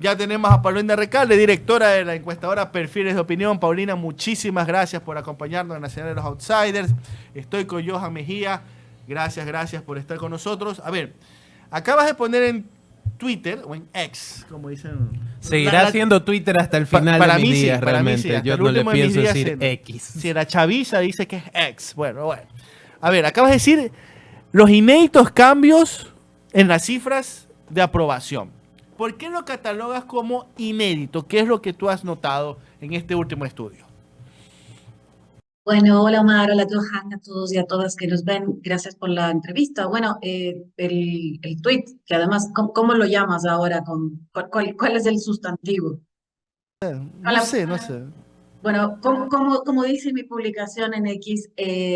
Ya tenemos a Paulina Recalde, directora de la encuestadora Perfiles de Opinión. Paulina, muchísimas gracias por acompañarnos en Nacional de los Outsiders. Estoy con Johan Mejía. Gracias por estar con nosotros. A ver, acabas de poner en Twitter, o en X, como dicen. Seguirá siendo Twitter hasta el final de mis días, realmente. Hasta Yo el no le último de mis pienso días. decir X. Si la chaviza dice que es X. Bueno. A ver, acabas de decir los inéditos cambios en las cifras de aprobación. ¿Por qué lo catalogas como inédito? ¿Qué es lo que tú has notado en este último estudio? Bueno, hola Omar, hola Johan, a todos y a todas que nos ven. Gracias por la entrevista. Bueno, el tweet, que además, ¿cómo lo llamas ahora? ¿Cuál es el sustantivo? Hola. No sé. Bueno, como dice mi publicación en X,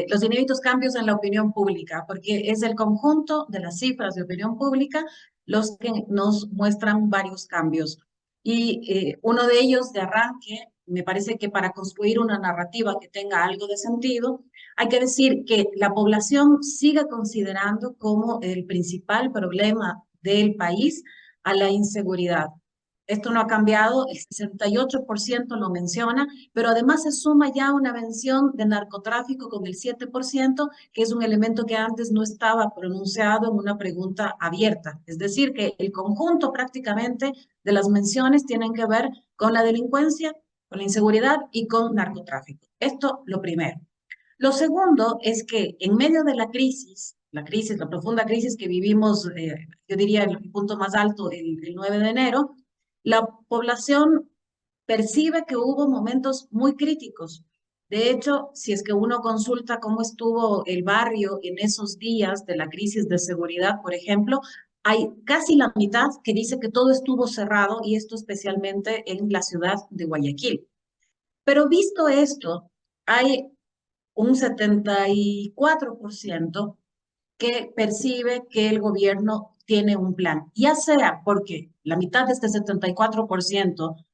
los inéditos cambios en la opinión pública, porque es el conjunto de las cifras de opinión pública los que nos muestran varios cambios. Y uno de ellos, de arranque, me parece que para construir una narrativa que tenga algo de sentido, hay que decir que la población sigue considerando como el principal problema del país a la inseguridad. Esto no ha cambiado, el 68% lo menciona, pero además se suma ya una mención de narcotráfico con el 7%, que es un elemento que antes no estaba pronunciado en una pregunta abierta. Es decir, que el conjunto prácticamente de las menciones tienen que ver con la delincuencia, con la inseguridad y con narcotráfico. Esto lo primero. Lo segundo es que en medio de la profunda crisis que vivimos, yo diría el punto más alto el 9 de enero, la población percibe que hubo momentos muy críticos. De hecho, si es que uno consulta cómo estuvo el barrio en esos días de la crisis de seguridad, por ejemplo, hay casi la mitad que dice que todo estuvo cerrado y esto especialmente en la ciudad de Guayaquil. Pero visto esto, hay un 74% que percibe que el gobierno tiene un plan, ya sea porque la mitad de este 74%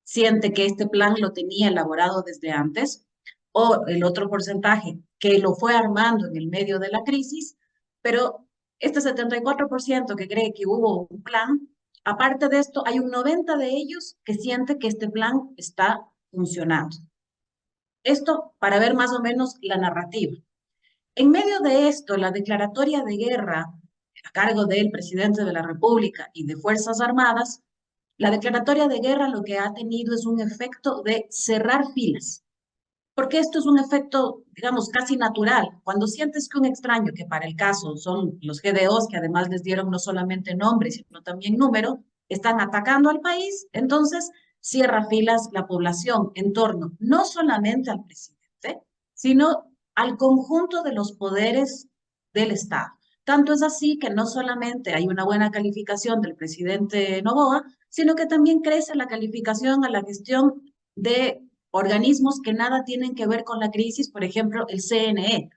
siente que este plan lo tenía elaborado desde antes, o el otro porcentaje que lo fue armando en el medio de la crisis, pero este 74% que cree que hubo un plan, aparte de esto, hay un 90% de ellos que siente que este plan está funcionando. Esto para ver más o menos la narrativa. En medio de esto, la declaratoria de guerra a cargo del presidente de la República y de Fuerzas Armadas, la declaratoria de guerra lo que ha tenido es un efecto de cerrar filas, porque esto es un efecto, digamos, casi natural. Cuando sientes que un extraño, que para el caso son los GDOs, que además les dieron no solamente nombre, sino también número, están atacando al país, entonces cierra filas la población en torno no solamente al presidente, sino al conjunto de los poderes del Estado. Tanto es así que no solamente hay una buena calificación del presidente Noboa, sino que también crece la calificación a la gestión de organismos que nada tienen que ver con la crisis, por ejemplo, el CNE.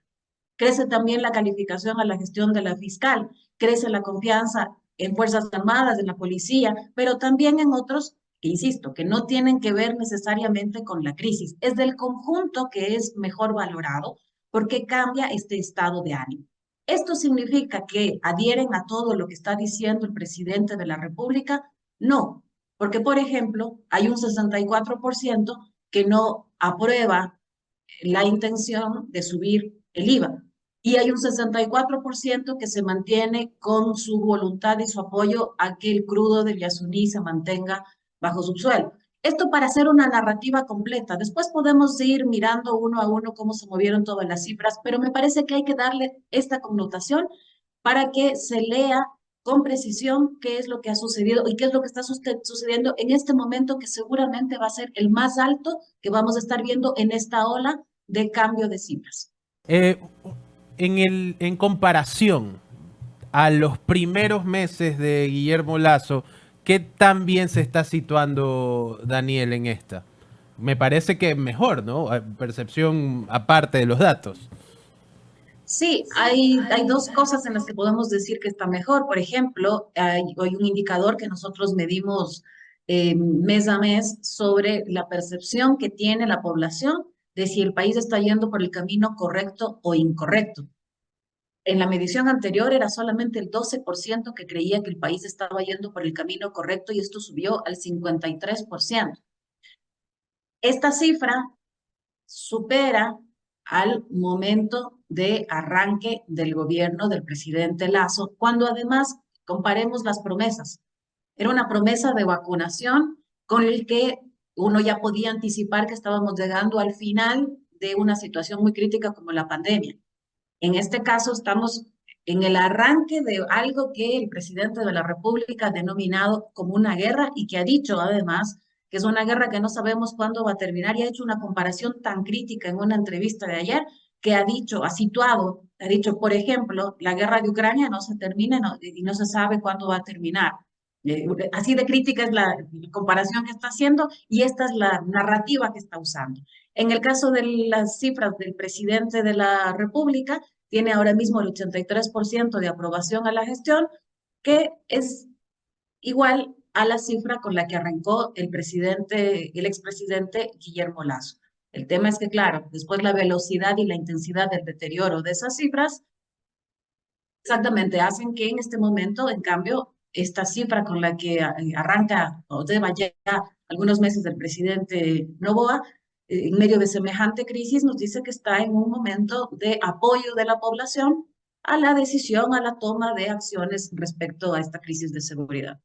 Crece también la calificación a la gestión de la fiscal, crece la confianza en Fuerzas Armadas, en la policía, pero también en otros, que insisto, que no tienen que ver necesariamente con la crisis. Es del conjunto que es mejor valorado porque cambia este estado de ánimo. ¿Esto significa que adhieren a todo lo que está diciendo el presidente de la República? No, porque, por ejemplo, hay un 64% que no aprueba la intención de subir el IVA. Y hay un 64% que se mantiene con su voluntad y su apoyo a que el crudo de Yasuní se mantenga bajo subsuelo. Esto para hacer una narrativa completa. Después podemos ir mirando uno a uno cómo se movieron todas las cifras, pero me parece que hay que darle esta connotación para que se lea con precisión qué es lo que ha sucedido y qué es lo que está sucediendo en este momento que seguramente va a ser el más alto que vamos a estar viendo en esta ola de cambio de cifras. Eh, en comparación a los primeros meses de Guillermo Lasso, ¿qué tan bien se está situando Daniel en esta? Me parece que mejor, ¿no? Percepción aparte de los datos. Sí, hay dos cosas en las que podemos decir que está mejor. Por ejemplo, hay un indicador que nosotros medimos mes a mes sobre la percepción que tiene la población de si el país está yendo por el camino correcto o incorrecto. En la medición anterior era solamente el 12% que creía que el país estaba yendo por el camino correcto y esto subió al 53%. Esta cifra supera al momento de arranque del gobierno del presidente Lazo, cuando además comparemos las promesas. Era una promesa de vacunación con el que uno ya podía anticipar que estábamos llegando al final de una situación muy crítica como la pandemia. En este caso estamos en el arranque de algo que el presidente de la República ha denominado como una guerra y que ha dicho además que es una guerra que no sabemos cuándo va a terminar y ha hecho una comparación tan crítica en una entrevista de ayer que ha dicho, ha dicho, por ejemplo, la guerra de Ucrania no se termina y no se sabe cuándo va a terminar. Así de crítica es la comparación que está haciendo y esta es la narrativa que está usando. En el caso de las cifras del presidente de la República, tiene ahora mismo el 83% de aprobación a la gestión, que es igual a la cifra con la que arrancó el expresidente Guillermo Lasso. El tema es que, claro, después la velocidad y la intensidad del deterioro de esas cifras exactamente hacen que en este momento, en cambio, esta cifra con la que arranca o lleva ya algunos meses del presidente Noboa, en medio de semejante crisis, nos dice que está en un momento de apoyo de la población a la decisión, a la toma de acciones respecto a esta crisis de seguridad.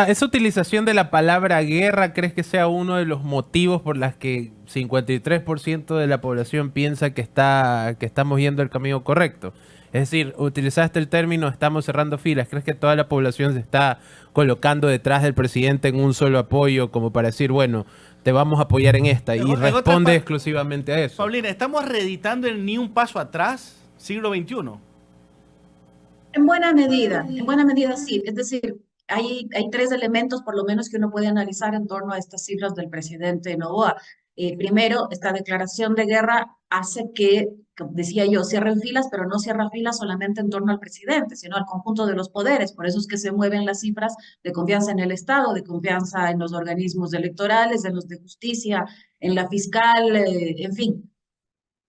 Esa utilización de la palabra guerra, ¿crees que sea uno de los motivos por las que 53% de la población piensa que estamos yendo el camino correcto? Es decir, utilizaste el término estamos cerrando filas. ¿Crees que toda la población se está colocando detrás del presidente en un solo apoyo como para decir, bueno, te vamos a apoyar en esta y responde exclusivamente a eso? Paulina, ¿estamos reeditando el ni un paso atrás, siglo XXI? En buena medida sí. Es decir, hay tres elementos por lo menos que uno puede analizar en torno a estas cifras del presidente Noboa. Primero, esta declaración de guerra hace que, como decía yo, cierren filas, pero no cierra filas solamente en torno al presidente, sino al conjunto de los poderes. Por eso es que se mueven las cifras de confianza en el Estado, de confianza en los organismos electorales, en los de justicia, en la fiscal, en fin.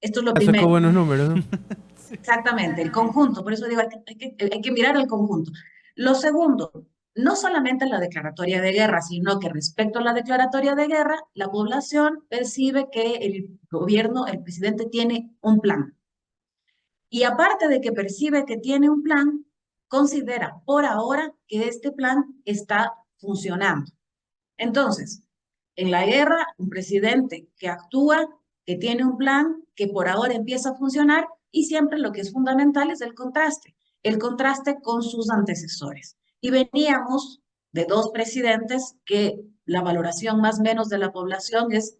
Esto es lo primero. Sacó buenos números, ¿no? Exactamente, el conjunto. Por eso digo, hay que mirar el conjunto. Lo segundo, no solamente la declaratoria de guerra, sino que respecto a la declaratoria de guerra, la población percibe que el gobierno, el presidente tiene un plan. Y aparte de que percibe que tiene un plan, considera por ahora que este plan está funcionando. Entonces, en la guerra, un presidente que actúa, que tiene un plan, que por ahora empieza a funcionar y siempre lo que es fundamental es el contraste con sus antecesores. Y veníamos de dos presidentes que la valoración más o menos de la población es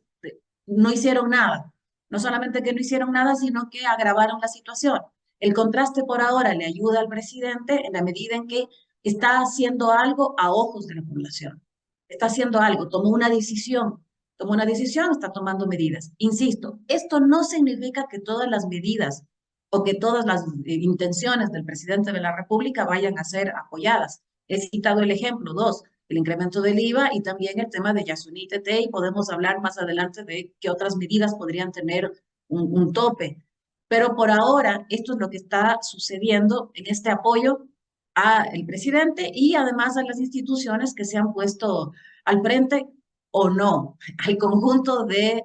no hicieron nada. No solamente que no hicieron nada, sino que agravaron la situación. El contraste por ahora le ayuda al presidente en la medida en que está haciendo algo a ojos de la población. Está haciendo algo, tomó una decisión, está tomando medidas. Insisto, esto no significa que todas las medidas o que todas las intenciones del presidente de la República vayan a ser apoyadas. He citado el ejemplo, dos, el incremento del IVA y también el tema de Yasuní TT, y podemos hablar más adelante de qué otras medidas podrían tener un tope. Pero por ahora, esto es lo que está sucediendo en este apoyo al presidente y además a las instituciones que se han puesto al frente o no, al conjunto de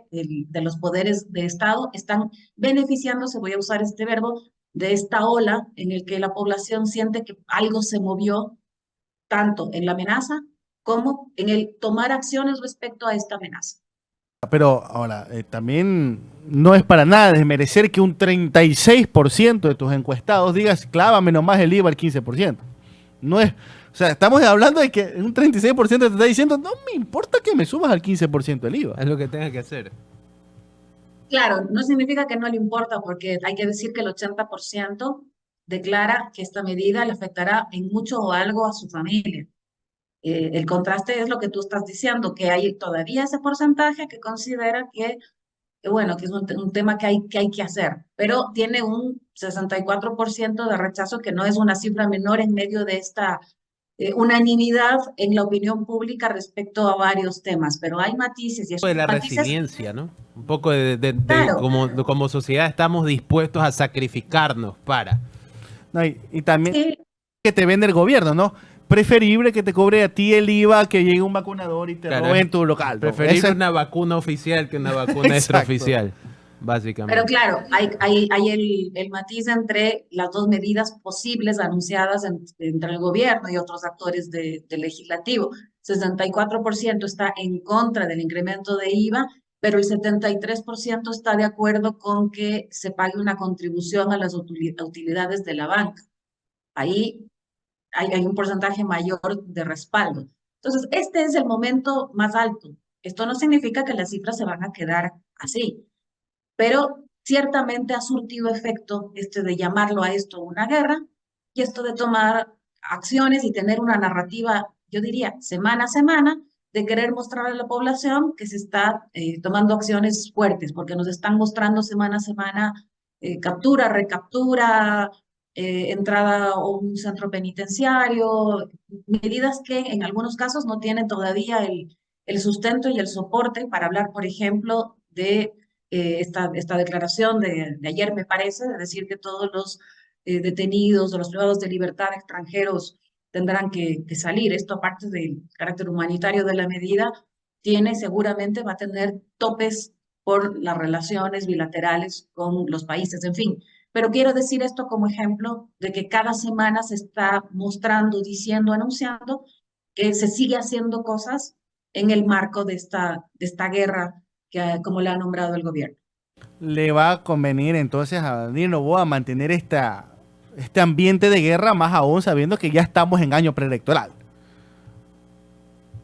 los poderes de Estado, están beneficiándose, voy a usar este verbo, de esta ola en el que la población siente que algo se movió tanto en la amenaza como en el tomar acciones respecto a esta amenaza. Pero ahora, también no es para nada desmerecer que un 36% de tus encuestados digas, clávame nomás el IVA al 15%. No es, o sea, estamos hablando de que un 36% te está diciendo, no me importa que me subas al 15% el IVA. Es lo que tenga que hacer. Claro, no significa que no le importa, porque hay que decir que el 80% declara que esta medida le afectará en mucho o algo a su familia. El contraste es lo que tú estás diciendo, que hay todavía ese porcentaje que considera bueno, que es un tema que hay que hacer, pero tiene un 64% de rechazo, que no es una cifra menor en medio de esta unanimidad en la opinión pública respecto a varios temas, pero hay matices. Y Un poco de la matices, resiliencia, ¿no? Un poco de claro, como sociedad estamos dispuestos a sacrificarnos para... No, y también Sí, que te vende el gobierno, ¿no? Preferible que te cobre a ti el IVA que llegue un vacunador y te Claro, robe es en tu local, ¿no? preferible una vacuna oficial que una vacuna Exacto. extraoficial, pero básicamente. claro, hay el matiz entre las dos medidas posibles anunciadas entre el gobierno y otros actores del legislativo. 64% está en contra del incremento de IVA, pero el 73% está de acuerdo con que se pague una contribución a las utilidades de la banca. Ahí hay un porcentaje mayor de respaldo. Entonces, este es el momento más alto. Esto no significa que las cifras se van a quedar así, pero ciertamente ha surtido efecto este de llamarlo a esto una guerra y esto de tomar acciones y tener una narrativa, yo diría, semana a semana, de querer mostrar a la población que se está tomando acciones fuertes, porque nos están mostrando semana a semana captura, recaptura, entrada a un centro penitenciario, medidas que en algunos casos no tienen todavía el sustento y el soporte para hablar, por ejemplo, de esta declaración de ayer, me parece, de decir que todos los detenidos o los privados de libertad extranjeros tendrán que salir. Esto, aparte del carácter humanitario de la medida, seguramente va a tener topes por las relaciones bilaterales con los países, en fin. Pero quiero decir esto como ejemplo de que cada semana se está mostrando, diciendo, anunciando que se sigue haciendo cosas en el marco de esta guerra que, como la ha nombrado el gobierno. Le va a convenir entonces a Daniel Noboa mantener este ambiente de guerra, más aún sabiendo que ya estamos en año preelectoral.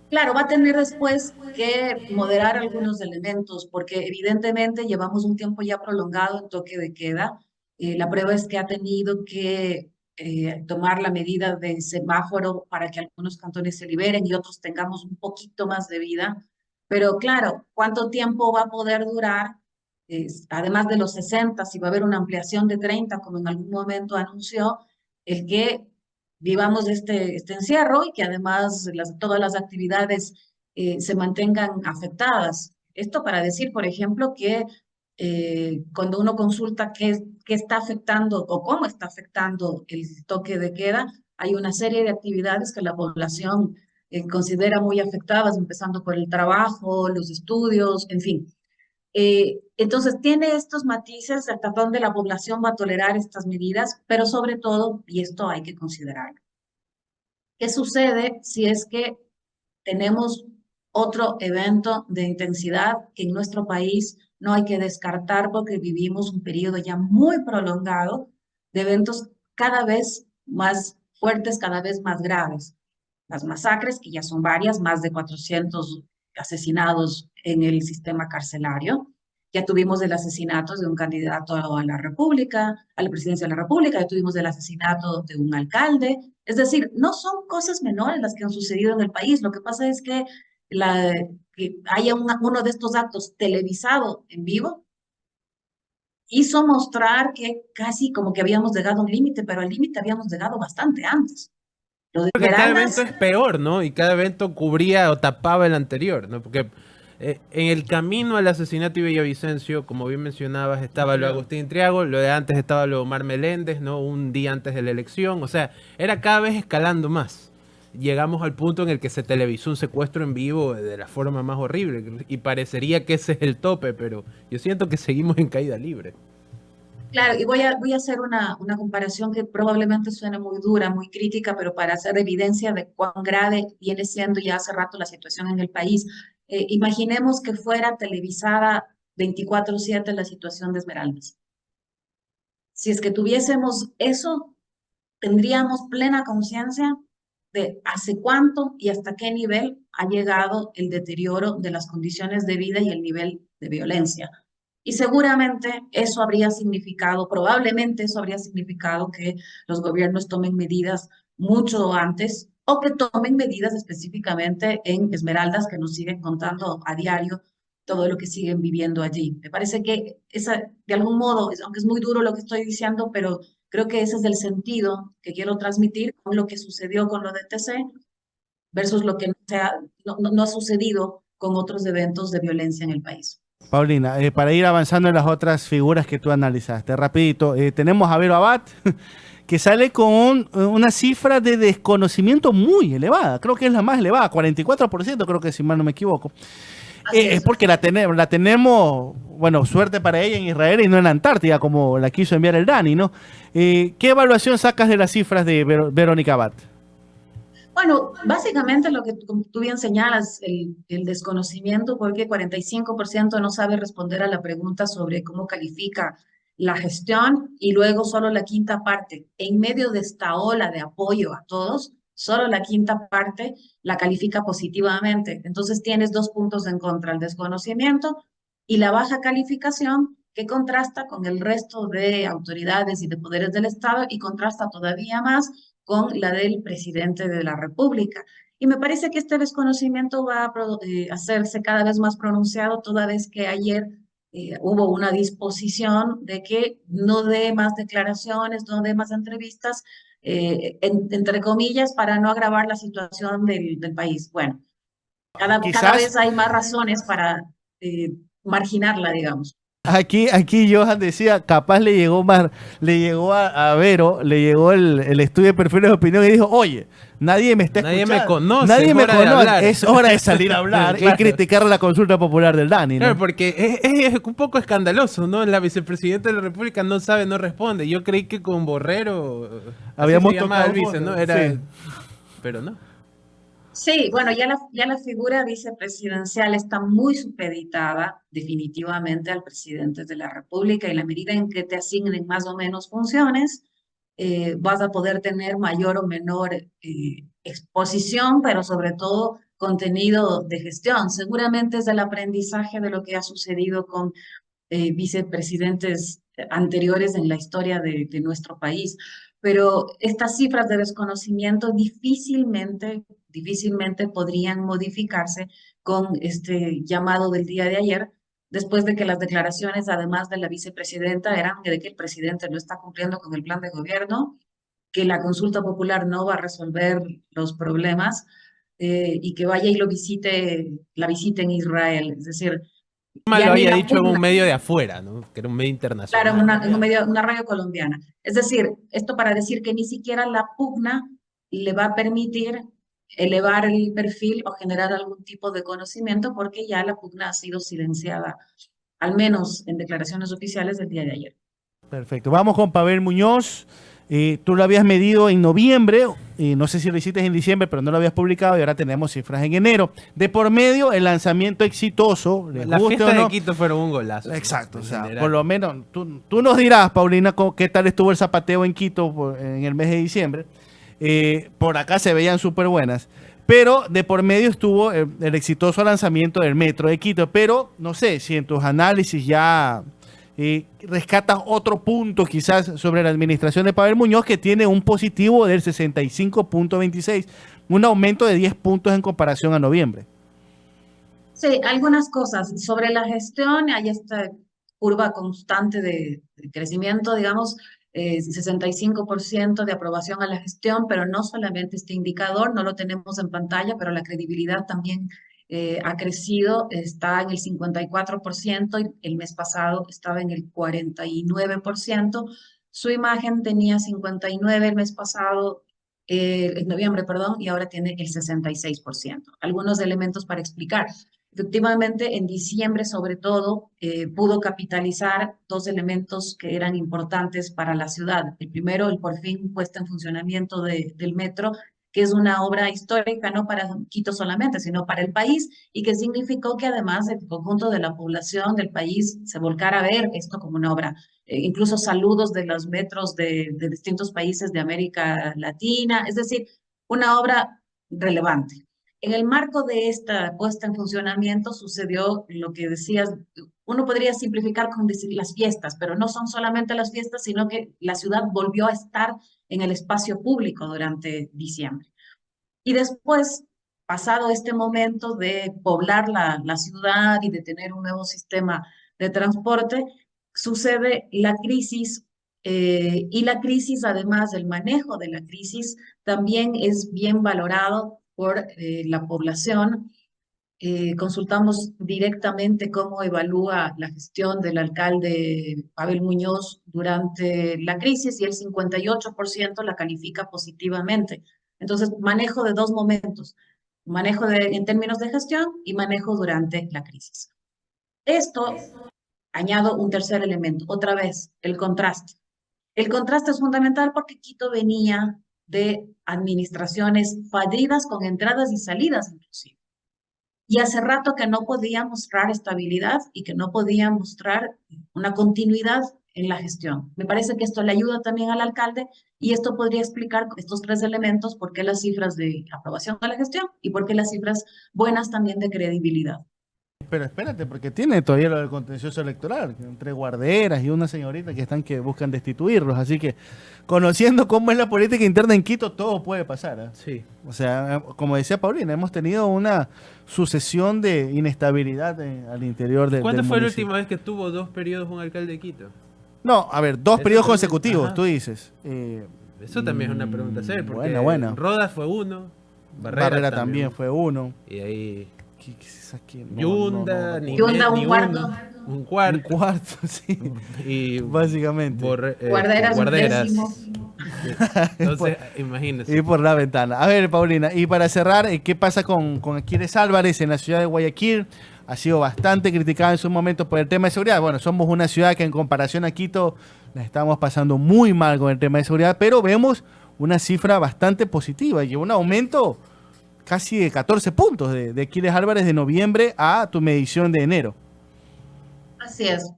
Claro, va a tener después que moderar algunos elementos, porque evidentemente llevamos un tiempo ya prolongado en toque de queda. La prueba es que ha tenido que tomar la medida de semáforo para que algunos cantones se liberen y otros tengamos un poquito más de vida. Pero claro, ¿cuánto tiempo va a poder durar? Además de los 60, si va a haber una ampliación de 30, como en algún momento anunció, el que vivamos este encierro y que además todas las actividades se mantengan afectadas. Esto para decir, por ejemplo, que cuando uno consulta qué está afectando o cómo está afectando el toque de queda, hay una serie de actividades que la población considera muy afectadas, empezando por el trabajo, los estudios, en fin. Entonces, tiene estos matices hasta dónde la población va a tolerar estas medidas, pero sobre todo, y esto hay que considerar, ¿qué sucede si es que tenemos otro evento de intensidad que en nuestro país no hay que descartar porque vivimos un periodo ya muy prolongado de eventos cada vez más fuertes, cada vez más graves? Las masacres, que ya son varias, más de 400 asesinados en el sistema carcelario. Ya tuvimos el asesinato de un candidato a la República, a la presidencia de la República, ya tuvimos el asesinato de un alcalde. Es decir, no son cosas menores las que han sucedido en el país. Lo que pasa es que haya uno de estos actos televisado en vivo hizo mostrar que casi como que habíamos llegado a un límite, pero al límite habíamos llegado bastante antes. Lo de Porque cada evento Esmeraldas, es peor, ¿no? Y cada evento cubría o tapaba el anterior, ¿no? Porque en el camino al asesinato de Villavicencio, como bien mencionabas, estaba lo de Agustín Triago, lo de antes estaba lo de Omar Meléndez, ¿no? Un día antes de la elección, o sea, era cada vez escalando más. Llegamos al punto en el que se televisó un secuestro en vivo de la forma más horrible y parecería que ese es el tope, pero yo siento que seguimos en caída libre. claro, y voy a hacer una comparación que probablemente suene muy dura, muy crítica, pero para hacer evidencia de cuán grave viene siendo ya hace rato la situación en el país. Imaginemos que fuera televisada 24/7 la situación de Esmeraldas. Si es que tuviésemos eso, tendríamos plena conciencia de hace cuánto y hasta qué nivel ha llegado el deterioro de las condiciones de vida y el nivel de violencia. Y seguramente eso habría significado, probablemente eso habría significado que los gobiernos tomen medidas mucho antes o que tomen medidas específicamente en Esmeraldas, que nos siguen contando a diario todo lo que siguen viviendo allí. Me parece que de algún modo, aunque es muy duro lo que estoy diciendo, pero creo que ese es el sentido que quiero transmitir con lo que sucedió con lo de TC versus lo que no ha sucedido con otros eventos de violencia en el país. Paulina, para ir avanzando en las otras figuras que tú analizaste, rapidito, tenemos a Vero Abad, que sale con una cifra de desconocimiento muy elevada. Creo que es la más elevada, 44%, creo que si mal no me equivoco. Es porque la tenemos, bueno, suerte para ella en Israel y no en la Antártida, como la quiso enviar el Dani, ¿no? ¿Qué evaluación sacas de las cifras de Verónica Abad? Bueno, básicamente lo que como tú bien señalas, el desconocimiento, porque 45% no sabe responder a la pregunta sobre cómo califica la gestión y luego solo la quinta parte, en medio de esta ola de apoyo a todos, solo la quinta parte la califica positivamente. Entonces tienes dos puntos en contra, el desconocimiento y la baja calificación que contrasta con el resto de autoridades y de poderes del Estado y contrasta todavía más con la del presidente de la República. Y me parece que este desconocimiento va a hacerse cada vez más pronunciado toda vez que ayer hubo una disposición de que no dé más declaraciones, no dé más entrevistas, entre comillas, para no agravar la situación del país. Bueno, cada Quizás vez hay más razones para marginarla, digamos. aquí Johan decía, capaz le llegó a Vero, le llegó el estudio de perfiles de opinión y dijo, oye, nadie me está Nadie escuchando. me conoce, Nadie es me hora de conoce. hablar. Es hora de salir a hablar Claro. y criticar la consulta popular del Dani, ¿no? Claro, porque es un poco escandaloso, ¿no? La vicepresidenta de la República no sabe, no responde. Yo creí que con Borrero Habíamos así se llamaba tocado el vice, fondo, ¿no? Era, sí. pero no. Sí, bueno, ya la figura vicepresidencial está muy supeditada definitivamente al presidente de la República y la medida en que te asignen más o menos funciones, vas a poder tener mayor o menor exposición, pero sobre todo contenido de gestión. Seguramente es el aprendizaje de lo que ha sucedido con vicepresidentes anteriores en la historia de nuestro país. Pero estas cifras de desconocimiento difícilmente podrían modificarse con este llamado del día de ayer, después de que las declaraciones, además de la vicepresidenta, eran de que el presidente no está cumpliendo con el plan de gobierno, que la consulta popular no va a resolver los problemas y que vaya y la visite en Israel. Es decir, Mal ya lo ni había la dicho en un pugna. medio de afuera, ¿no? Que era un medio Claro, internacional. en un medio, una radio colombiana. Es decir, esto para decir que ni siquiera la pugna le va a permitir elevar el perfil o generar algún tipo de conocimiento porque ya la pugna ha sido silenciada, al menos en declaraciones oficiales del día de ayer. Perfecto. Vamos con Pavel Muñoz. Tú lo habías medido en noviembre, y no sé si lo hiciste en diciembre, pero no lo habías publicado y ahora tenemos cifras en enero. De por medio, el lanzamiento exitoso. Las fiestas de Quito fueron un golazo. Exacto, o sea, general. por lo menos tú nos dirás, Paulina, qué tal estuvo el zapateo en Quito en el mes de diciembre. Por acá se veían súper buenas. Pero de por medio estuvo el exitoso lanzamiento del metro de Quito. Pero no sé si en tus análisis ya rescatas otro punto quizás sobre la administración de Pavel Muñoz, que tiene un positivo del 65.26, un aumento de 10 puntos en comparación a noviembre. Sí, algunas cosas. Sobre la gestión, hay esta curva constante de crecimiento, digamos, 65% de aprobación a la gestión, pero no solamente este indicador, no lo tenemos en pantalla, pero la credibilidad también ha crecido, está en el 54% y el mes pasado estaba en el 49%. Su imagen tenía 59 el mes pasado, en noviembre, perdón, y ahora tiene el 66%. Algunos elementos para explicar. Efectivamente, en diciembre, sobre todo, pudo capitalizar dos elementos que eran importantes para la ciudad. El primero, el por fin puesta en funcionamiento del metro, que es una obra histórica no para Quito solamente, sino para el país, y que significó que además el conjunto de la población del país se volcara a ver esto como una obra. Incluso saludos de los metros de distintos países de América Latina, es decir, una obra relevante. En el marco de esta puesta en funcionamiento sucedió lo que decías, uno podría simplificar con decir las fiestas, pero no son solamente las fiestas, sino que la ciudad volvió a estar en el espacio público durante diciembre. Y después, pasado este momento de poblar la ciudad y de tener un nuevo sistema de transporte, sucede la crisis y la crisis, además del manejo de la crisis, también es bien valorado por la población consultamos directamente cómo evalúa la gestión del alcalde Pavel Muñoz durante la crisis y el 58% la califica positivamente. Entonces, manejo de dos momentos, en términos de gestión y manejo durante la crisis. Esto, añado un tercer elemento, otra vez, el contraste. El contraste es fundamental porque Quito venía de administraciones fallidas con entradas y salidas inclusive. Y hace rato que no podía mostrar estabilidad y que no podía mostrar una continuidad en la gestión. Me parece que esto le ayuda también al alcalde y esto podría explicar con estos tres elementos por qué las cifras de aprobación de la gestión y por qué las cifras buenas también de credibilidad. Pero espérate, porque tiene todavía lo del contencioso electoral, entre guarderas y una señorita que buscan destituirlos. Así que, conociendo cómo es la política interna en Quito, todo puede pasar. ¿Eh? Sí. O sea, como decía Paulina, hemos tenido una sucesión de inestabilidad al interior ¿Cuándo del fue la municipio. última vez que tuvo 2 periodos un alcalde de Quito? No, a ver, 2 Eso periodos también, consecutivos, ajá. tú dices. Eso también es una pregunta seria, porque Buena. Rodas fue uno, Barrera también fue uno. y ahí ¿Qué es aquí? Yunda, no. ni, Yunda, ni un cuarto. uno, un Un cuarto, cuarto, sí. y Básicamente. Guarderas, un guarderas. décimo. Entonces, imagínense. Y por la ventana. A ver, Paulina, y para cerrar, ¿qué pasa con Aquiles Álvarez en la ciudad de Guayaquil? Ha sido bastante criticada en su momento por el tema de seguridad. Bueno, somos una ciudad que en comparación a Quito la estamos pasando muy mal con el tema de seguridad, pero vemos una cifra bastante positiva y un aumento casi de 14 puntos de Aquiles Álvarez de noviembre a tu medición de enero. Así es.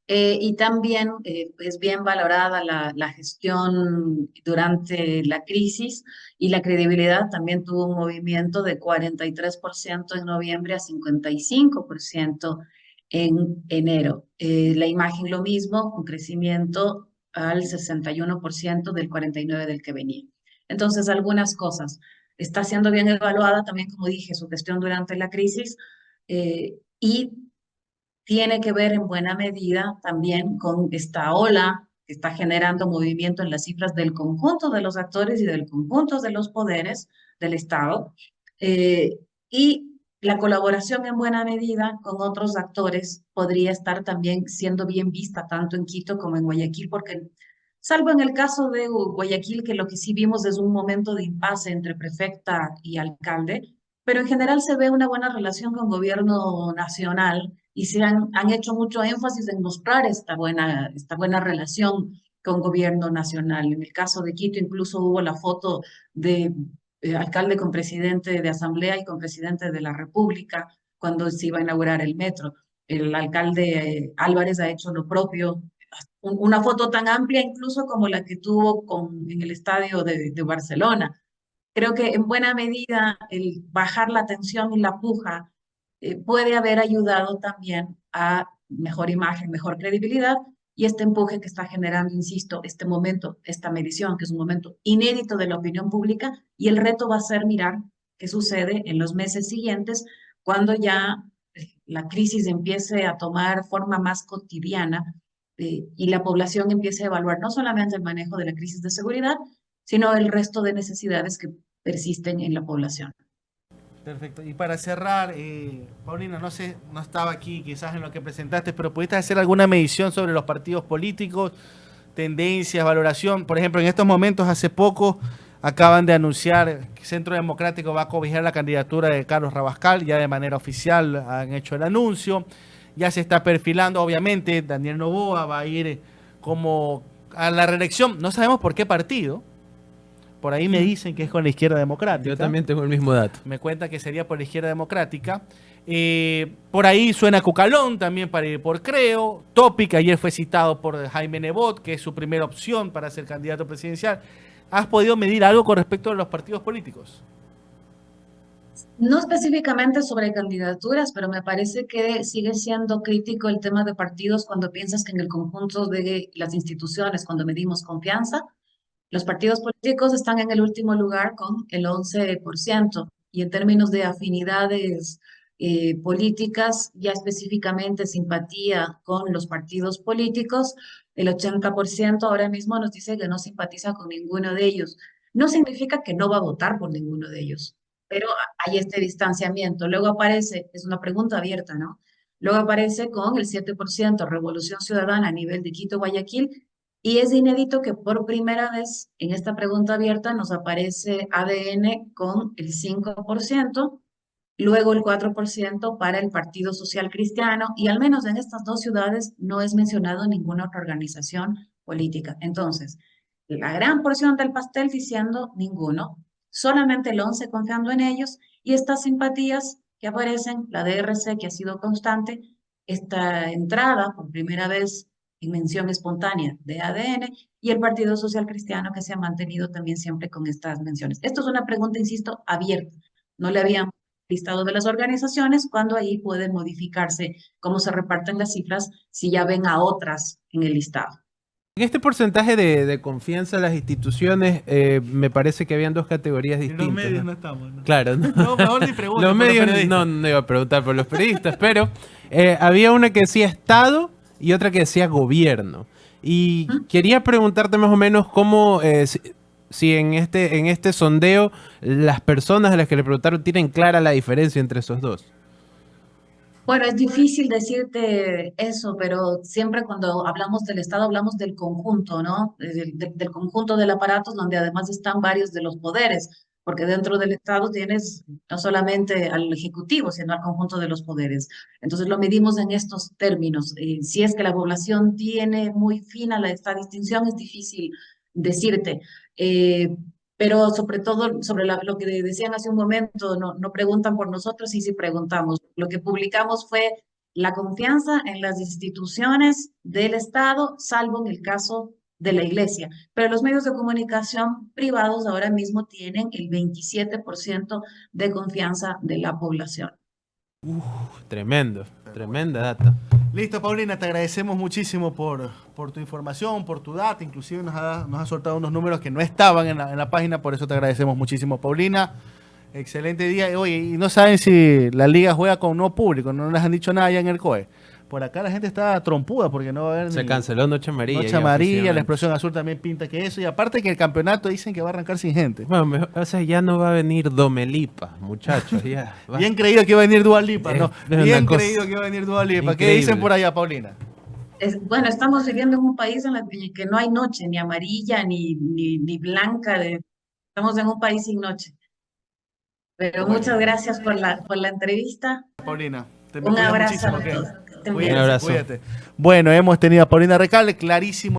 Y también es bien valorada la gestión durante la crisis y la credibilidad también tuvo un movimiento de 43% en noviembre a 55% en enero. La imagen lo mismo, un crecimiento al 61% del 49% del que venía. Entonces, algunas cosas. Está siendo bien evaluada también, como dije, su gestión durante la crisis y tiene que ver en buena medida también con esta ola que está generando movimiento en las cifras del conjunto de los actores y del conjunto de los poderes del Estado. Y la colaboración en buena medida con otros actores podría estar también siendo bien vista tanto en Quito como en Guayaquil, porque salvo en el caso de Guayaquil, que lo que sí vimos es un momento de impasse entre prefecta y alcalde, pero en general se ve una buena relación con gobierno nacional y se han hecho mucho énfasis en mostrar esta buena relación con gobierno nacional. En el caso de Quito incluso hubo la foto de alcalde con presidente de asamblea y con presidente de la República cuando se iba a inaugurar el metro. El alcalde Álvarez ha hecho lo propio, una foto tan amplia incluso como la que tuvo en el estadio de Barcelona. Creo que en buena medida el bajar la tensión y la puja puede haber ayudado también a mejor imagen, mejor credibilidad y este empuje que está generando, insisto, este momento, esta medición, que es un momento inédito de la opinión pública y el reto va a ser mirar qué sucede en los meses siguientes cuando ya la crisis empiece a tomar forma más cotidiana y la población empiece a evaluar no solamente el manejo de la crisis de seguridad, sino el resto de necesidades que persisten en la población. Perfecto. Y para cerrar, Paulina, no sé, no estaba aquí quizás en lo que presentaste, pero ¿pudiste hacer alguna medición sobre los partidos políticos, tendencias, valoración? Por ejemplo, en estos momentos, hace poco, acaban de anunciar que Centro Democrático va a cobijar la candidatura de Carlos Rabascal, ya de manera oficial han hecho el anuncio, ya se está perfilando, obviamente, Daniel Noboa va a ir como a la reelección, no sabemos por qué partido. Por ahí me dicen que es con la Izquierda Democrática. Yo también tengo el mismo dato. Me cuenta que sería por la Izquierda Democrática. Por ahí suena Cucalón también para ir por Creo. Topi, que ayer fue citado por Jaime Nebot, que es su primera opción para ser candidato presidencial. ¿Has podido medir algo con respecto a los partidos políticos? No específicamente sobre candidaturas, pero me parece que sigue siendo crítico el tema de partidos cuando piensas que en el conjunto de las instituciones, cuando medimos confianza, los partidos políticos están en el último lugar con el 11% y en términos de afinidades políticas, ya específicamente simpatía con los partidos políticos, el 80% ahora mismo nos dice que no simpatiza con ninguno de ellos. No significa que no va a votar por ninguno de ellos, pero hay este distanciamiento. Luego aparece, es una pregunta abierta, ¿no? Luego aparece con el 7% Revolución Ciudadana a nivel de Quito, Guayaquil, y es inédito que por primera vez en esta pregunta abierta nos aparece ADN con el 5%, luego el 4% para el Partido Social Cristiano, y al menos en estas dos ciudades no es mencionado ninguna otra organización política. Entonces, la gran porción del pastel diciendo ninguno, solamente el 11 confiando en ellos, y estas simpatías que aparecen, la DRC que ha sido constante, esta entrada por primera vez en mención espontánea de ADN, y el Partido Social Cristiano que se ha mantenido también siempre con estas menciones. Esto es una pregunta, insisto, abierta. No le habían listado de las organizaciones, cuando ahí puede modificarse cómo se reparten las cifras si ya ven a otras en el listado. En este porcentaje de confianza en las instituciones, me parece que habían dos categorías En distintas. los medios ¿no? no estamos, ¿no? Claro, ¿no? No, mejor ni pregunta. Los medios no iba a preguntar por los periodistas, pero había una que decía Estado y otra que decía gobierno. Y quería preguntarte más o menos cómo, si en este sondeo las personas a las que le preguntaron tienen clara la diferencia entre esos dos. Bueno, es difícil decirte eso, pero siempre cuando hablamos del Estado hablamos del conjunto, ¿no? Del conjunto del aparato donde además están varios de los poderes, porque dentro del Estado tienes no solamente al Ejecutivo, sino al conjunto de los poderes. Entonces lo medimos en estos términos. Si es que la población tiene muy fina esta distinción, es difícil decirte. Pero sobre todo, sobre lo que decían hace un momento, no preguntan por nosotros, y sí preguntamos. Lo que publicamos fue la confianza en las instituciones del Estado, salvo en el caso de la Iglesia. Pero los medios de comunicación privados ahora mismo tienen el 27% de confianza de la población. Tremendo, tremenda data. Listo, Paulina, te agradecemos muchísimo por tu información, por tu data. Inclusive nos ha soltado unos números que no estaban en la página, por eso te agradecemos muchísimo, Paulina. Excelente día. Oye, y no saben si la liga juega con no público, no les han dicho nada ya en el COE. Por acá la gente está trompuda porque no va a haber Se canceló Noche Amarilla. Noche Amarilla, la Explosión Azul también pinta que eso. Y aparte que el campeonato dicen que va a arrancar sin gente. Bueno, o sea, ya no va a venir Domelipa, muchachos. Ya, Bien creído que iba a venir Dua Lipa, ¿no? Bien cosa creído que iba a venir Dua Lipa. ¿Qué increíble. dicen por allá, Paulina? Bueno, estamos viviendo en un país en el que no hay noche, ni amarilla, ni blanca. Estamos en un país sin noche. Pero muchas gracias por la entrevista. Paulina, te me Un cuidas abrazo muchísimo. a todos. Cuídate, Un abrazo. cuídate. Bueno, hemos tenido a Paulina Recalde, clarísimo.